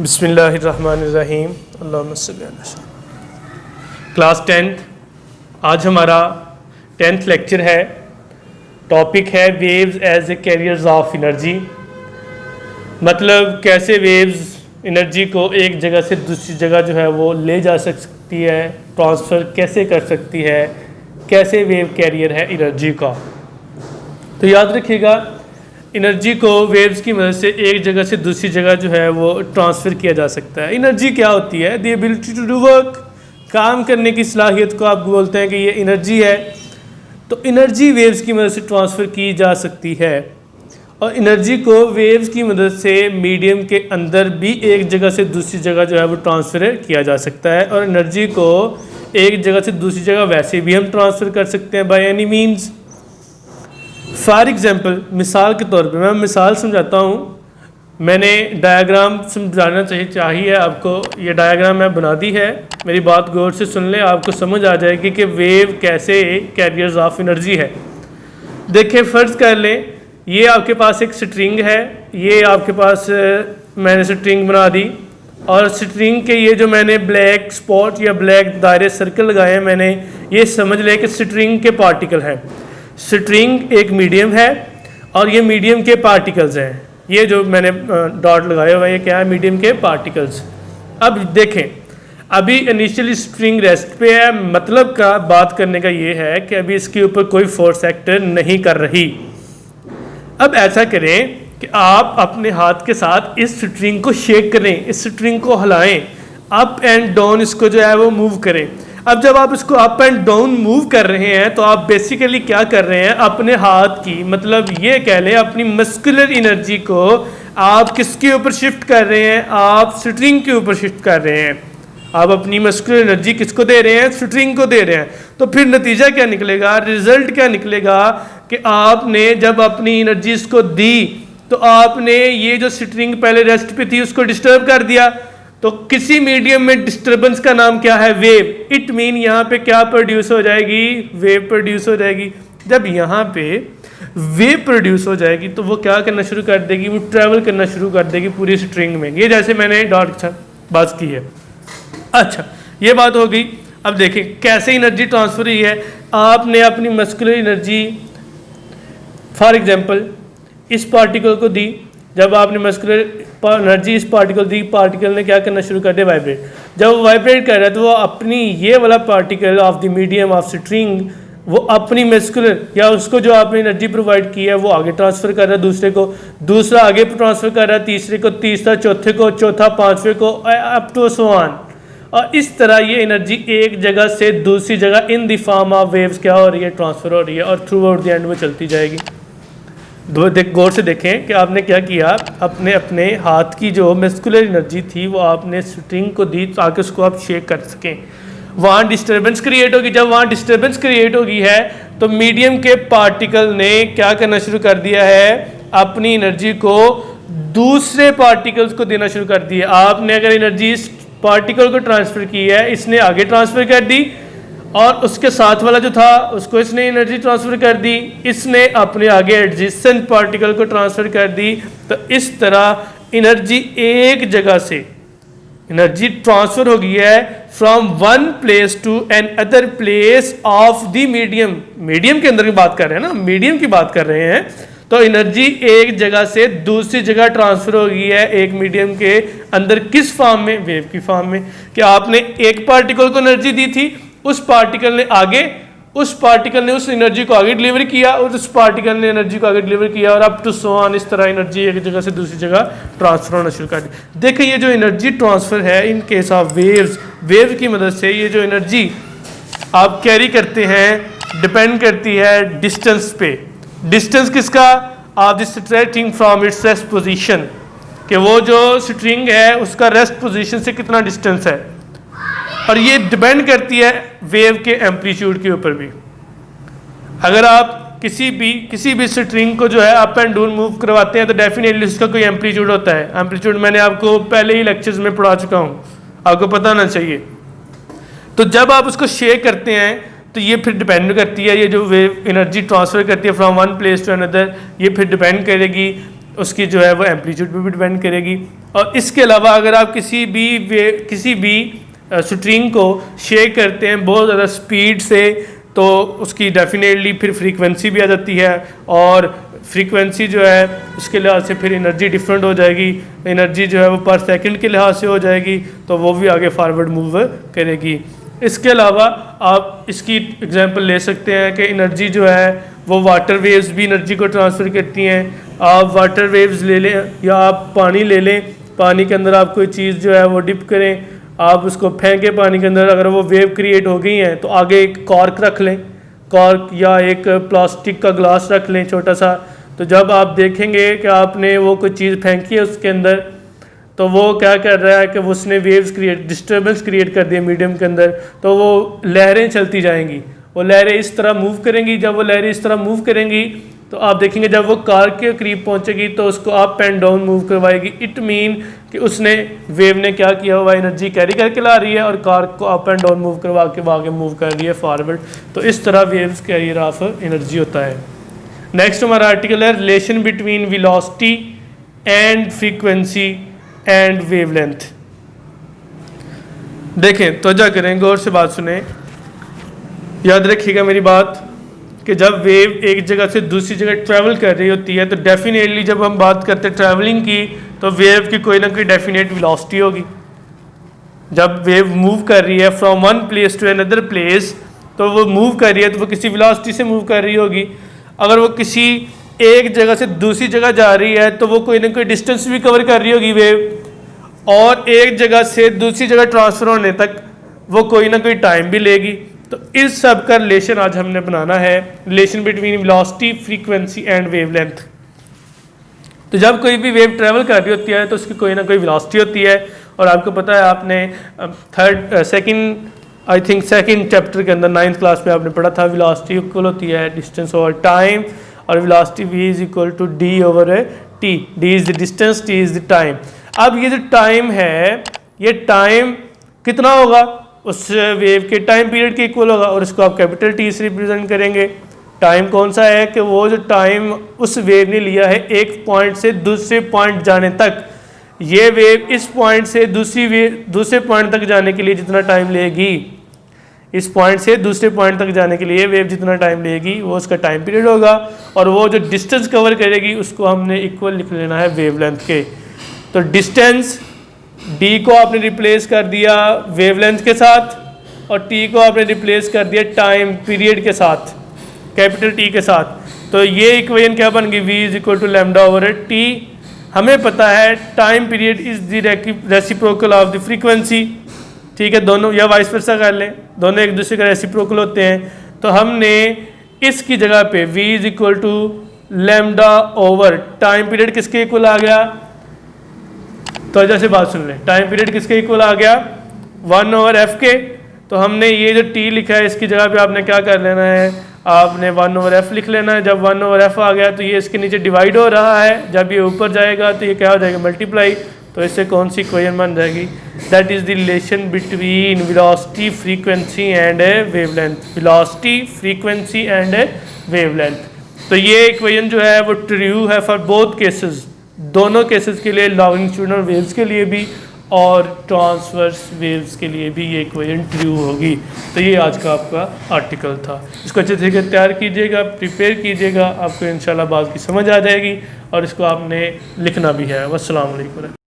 बिस्मिल्लाहिर्रहमानिर्रहीम। अल्लाहुम्मा सल्ली अला सय्यिदिना। क्लास 10th, आज हमारा 10th लेक्चर है। टॉपिक है waves as a carriers of energy, मतलब कैसे वेव्स एनर्जी को एक जगह से दूसरी जगह जो है वो ले जा सकती है, ट्रांसफ़र कैसे कर सकती है, कैसे वेव कैरियर है एनर्जी का। तो याद रखिएगा, एनर्जी को वेव्स की मदद से एक जगह से दूसरी जगह जो है वो ट्रांसफ़र किया जा सकता है। एनर्जी क्या होती है? The ability to do work, काम करने की सलाहियत को आप बोलते हैं कि ये एनर्जी है। तो एनर्जी वेव्स की मदद से ट्रांसफ़र की जा सकती है, और एनर्जी को वेव्स की मदद से मीडियम के अंदर भी एक जगह से दूसरी जगह जो है वो ट्रांसफ़र किया जा सकता है। और एनर्जी को एक जगह से दूसरी जगह वैसे भी हम ट्रांसफ़र कर सकते हैं by any means. For example, मिसाल के तौर पे मैं मिसाल समझाता हूँ। मैंने डायग्राम समझाना चाहिए आपको। ये डायग्राम मैं बना दी है, मेरी बात गौर से सुन लें, आपको समझ आ जाएगी कि वेव कैसे कैरियर्स ऑफ एनर्जी है। देखिए, फ़र्ज़ कर लें ये आपके पास एक स्ट्रिंग है, ये आपके पास मैंने स्ट्रिंग बना दी, और स्ट्रिंग के ये जो मैंने ब्लैक स्पॉट या ब्लैक दायरे सर्कल लगाए हैं, मैंने ये समझ लें कि स्ट्रिंग के पार्टिकल हैं। स्ट्रिंग एक मीडियम है और ये मीडियम के पार्टिकल्स हैं। ये जो मैंने डॉट लगाया हुआ है, ये क्या है? मीडियम के पार्टिकल्स। अब देखें, अभी इनिशियली स्ट्रिंग रेस्ट पे है, मतलब का बात करने का ये है कि अभी इसके ऊपर कोई फोर्स एक्ट नहीं कर रही। अब ऐसा करें कि आप अपने हाथ के साथ इस स्ट्रिंग को शेक करें, इस स्ट्रिंग को हिलाएं, अप एंड डाउन इसको जो है वो मूव करें। अब जब आप इसको अप एंड डाउन मूव कर रहे हैं तो आप बेसिकली क्या कर रहे हैं? अपने हाथ की, मतलब ये कह लें अपनी मस्कुलर एनर्जी को आप किसके ऊपर शिफ्ट कर रहे हैं? आप स्ट्रिंग के ऊपर शिफ्ट कर रहे हैं। आप अपनी मस्कुलर एनर्जी किसको दे रहे हैं? स्ट्रिंग को दे रहे हैं। तो फिर नतीजा क्या निकलेगा, रिजल्ट क्या निकलेगा कि आपने जब अपनी एनर्जी इसको दी तो आपने ये जो स्ट्रिंग पहले रेस्ट पे थी उसको डिस्टर्ब कर दिया। तो किसी मीडियम में डिस्टर्बेंस का नाम क्या है? वेव। इट मीन यहाँ पे क्या प्रोड्यूस हो जाएगी? वेव प्रोड्यूस हो जाएगी। जब यहाँ पे वेव प्रोड्यूस हो जाएगी तो वो क्या करना शुरू कर देगी? वो ट्रैवल करना शुरू कर देगी पूरी स्ट्रिंग में। ये जैसे मैंने डॉट के साथ बात की है। अच्छा, ये बात हो गई। अब देखें कैसे एनर्जी ट्रांसफर हुई है। आपने अपनी मस्कुलर एनर्जी फॉर एग्जाम्पल इस पार्टिकल को दी। जब आपने मस्कुलर एनर्जी इस पार्टिकल दी, पार्टिकल ने क्या करना शुरू कर दिया? वाइब्रेट। जब वाइब्रेट कर रहा है तो वो अपनी ये वाला particle of the medium of string, वो अपनी मस्कुलर या उसको जो आपने एनर्जी प्रोवाइड की है वो आगे ट्रांसफ़र कर रहा है दूसरे को, दूसरा आगे ट्रांसफ़र कर रहा है तीसरे को, तीसरा चौथे को, चौथा पाँचवें को, अप टू सो ऑन। और इस तरह ये एनर्जी एक जगह से दूसरी जगह in the form of waves क्या हो रही है? ट्रांसफ़र हो रही है, और थ्रू आउट द एंड वो चलती जाएगी। गौर से देखें कि आपने क्या किया। अपने हाथ की जो मस्कुलर एनर्जी थी वो आपने स्ट्रिंग को दी ताकि उसको आप शेक कर सकें। वहाँ डिस्टर्बेंस क्रिएट होगी। जब वहाँ डिस्टर्बेंस क्रिएट होगी है तो मीडियम के पार्टिकल ने क्या करना शुरू कर दिया है? अपनी एनर्जी को दूसरे पार्टिकल्स को देना शुरू कर दिया। आपने अगर एनर्जी इस पार्टिकल को ट्रांसफ़र की है, इसने आगे ट्रांसफ़र कर दी, और उसके साथ वाला जो था उसको इसने एनर्जी ट्रांसफ़र कर दी, इसने अपने आगे एडजेसेंट पार्टिकल को ट्रांसफ़र कर दी। तो इस तरह एनर्जी एक जगह से एनर्जी ट्रांसफ़र हो गई है from one place to another place of the medium. Medium के अंदर की बात कर रहे हैं ना, मीडियम की बात कर रहे हैं। तो एनर्जी एक जगह से दूसरी जगह ट्रांसफ़र हो गई है एक मीडियम के अंदर। किस फॉर्म में? वेव की फॉर्म में। कि आपने एक पार्टिकल को एनर्जी दी थी, उस पार्टिकल ने उस एनर्जी को आगे डिलीवर किया, और उस पार्टिकल ने एनर्जी को आगे डिलीवर किया, और अप टू सो ऑन। इस तरह एनर्जी एक जगह से दूसरी जगह ट्रांसफर होना शुरू कर दी। देखिए, ये जो एनर्जी ट्रांसफर है in case of waves, wave की मदद से ये जो एनर्जी आप कैरी करते हैं डिपेंड करती है डिस्टेंस पे। डिस्टेंस किसका? Of the stretching from its rest position, कि वो जो स्ट्रिंग है उसका रेस्ट पोजीशन से कितना डिस्टेंस है। और ये डिपेंड करती है वेव के एम्पलीट्यूड के ऊपर भी। अगर आप किसी भी स्ट्रिंग को जो है अप एंड डाउन मूव करवाते हैं तो डेफिनेटली उसका कोई एम्पलीट्यूड होता है। एम्पलीट्यूड मैंने आपको पहले ही लेक्चर्स में पढ़ा चुका हूँ, आपको पता होना चाहिए। तो जब आप उसको शेक करते हैं तो ये फिर डिपेंड करती है, ये जो वेव एनर्जी ट्रांसफ़र करती है from one place to another, ये फिर डिपेंड करेगी उसकी जो है वो एम्पलीट्यूड पे भी डिपेंड करेगी। और इसके अलावा अगर आप किसी भी स्ट्रिंग को शेक करते हैं बहुत ज़्यादा स्पीड से, तो उसकी डेफिनेटली फिर फ्रीक्वेंसी भी आ जाती है, और फ्रीक्वेंसी जो है उसके लिहाज से फिर एनर्जी डिफरेंट हो जाएगी। एनर्जी जो है वो पर सेकंड के लिहाज से हो जाएगी, तो वो भी आगे फॉरवर्ड मूव करेगी। इसके अलावा आप इसकी एग्जांपल ले सकते हैं कि एनर्जी जो है वो वाटर वेव्स भी एनर्जी को ट्रांसफ़र करती हैं। आप वाटर वेव्स ले लें या आप पानी ले लें, पानी के अंदर आप कोई चीज़ जो है वो डिप करें, आप उसको फेंकें पानी के अंदर, अगर वो वेव क्रिएट हो गई हैं तो आगे एक कॉर्क रख लें, कॉर्क या एक प्लास्टिक का ग्लास रख लें छोटा सा। तो जब आप देखेंगे कि आपने वो कोई चीज़ फेंकी है उसके अंदर, तो वो क्या कर रहा है कि उसने वेव्स डिस्टर्बेंस क्रिएट कर दिया मीडियम के अंदर, तो वो लहरें चलती जाएंगी, वो लहरें इस तरह मूव करेंगी। जब वो लहरें इस तरह मूव करेंगी तो आप देखेंगे जब वो कार के करीब पहुंचेगी तो उसको अप एंड डाउन मूव करवाएगी। इट मीन कि उसने वेव ने क्या किया हुआ, एनर्जी कैरी करके ला रही है और कार को अप एंड डाउन मूव करवा के आगे मूव कर रही है फॉरवर्ड। तो इस तरह वेव्स कैरियर ऑफ एनर्जी होता है। नेक्स्ट हमारा आर्टिकल है relation between velocity and frequency and wavelength. देखें तवज्जो करें, गौर से बात सुने, याद रखिएगा मेरी बात कि जब वेव एक जगह से दूसरी जगह ट्रैवल कर रही होती है तो डेफिनेटली जब हम बात करते हैं ट्रैवलिंग की, तो वेव की कोई ना कोई डेफिनेट वेलोसिटी होगी। जब वेव मूव कर रही है from one place to another place, तो वो मूव कर रही है तो वो किसी वेलोसिटी से मूव कर रही होगी। अगर वो किसी एक जगह से दूसरी जगह जा रही है तो वो कोई ना कोई डिस्टेंस भी कवर कर रही होगी वेव, और एक जगह से दूसरी जगह ट्रांसफ़र होने तक वो कोई ना कोई टाइम भी लेगी। तो इस सब का रिलेशन आज हमने बनाना है, relation between velocity, frequency and wavelength. तो जब कोई भी वेव ट्रैवल कर रही होती है तो उसकी कोई ना कोई वेलोसिटी होती है, और आपको पता है आपने सेकंड चैप्टर के अंदर 9th क्लास में आपने पढ़ा था वेलोसिटी इक्वल होती है डिस्टेंस ओवर टाइम, और velocity v is equal to d over t। d is the distance, t is the time. अब ये जो टाइम है, ये टाइम कितना होगा, उस वेव के टाइम पीरियड के इक्वल होगा, और इसको आप कैपिटल T से रिप्रेजेंट करेंगे। टाइम कौन सा है कि वो जो टाइम उस वेव ने लिया है एक पॉइंट से दूसरे पॉइंट जाने तक, ये वेव इस पॉइंट से दूसरे पॉइंट तक जाने के लिए जितना टाइम लेगी, इस पॉइंट से दूसरे पॉइंट तक जाने के लिए वेव जितना टाइम लेगी वो उसका टाइम पीरियड होगा, और वो जो डिस्टेंस कवर करेगी उसको हमने इक्वल लिख लेना है वेवलेंथ के। तो डिस्टेंस d को आपने रिप्लेस कर दिया वेवलेंथ के साथ, और t को आपने रिप्लेस कर दिया टाइम पीरियड के साथ, कैपिटल T के साथ। तो ये इक्वेशन क्या बन गई, v is equal to lambda over t। हमें पता है time period is the reciprocal of the frequency, ठीक है, दोनों या वाइस वर्सा कर लें, दोनों एक दूसरे का रेसिप्रोकल होते हैं। तो हमने इसकी जगह पे v is equal to lambda over time period किसके इक्वल आ गया, तो जैसे बात सुन लें, टाइम पीरियड किसके इक्वल आ गया 1 ओवर f के। तो हमने ये जो t लिखा है इसकी जगह पे आपने क्या कर लेना है, आपने 1 ओवर f लिख लेना है। जब 1 ओवर f आ गया तो ये इसके नीचे डिवाइड हो रहा है, जब ये ऊपर जाएगा तो ये क्या हो जाएगा मल्टीप्लाई। तो इससे कौन सी इक्वेशन बन जाएगी, that is the relation between velocity, frequency and wavelength, velocity, frequency and wavelength. तो ये इक्वेशन जो है वो ट्रू है फॉर बोथ केसेस, दोनों केसेस के लिए, लॉन्गिट्यूडनल वेव्स के लिए भी और ट्रांसवर्स वेव्स के लिए भी ये इक्वेशन ट्रू होगी। तो ये आज का आपका आर्टिकल था, इसको अच्छे तरीके तैयार कीजिएगा, प्रिपेयर कीजिएगा, आपको इंशाल्लाह बात की समझ आ जाएगी, और इसको आपने लिखना भी है। वस्सलाम वालेकुम।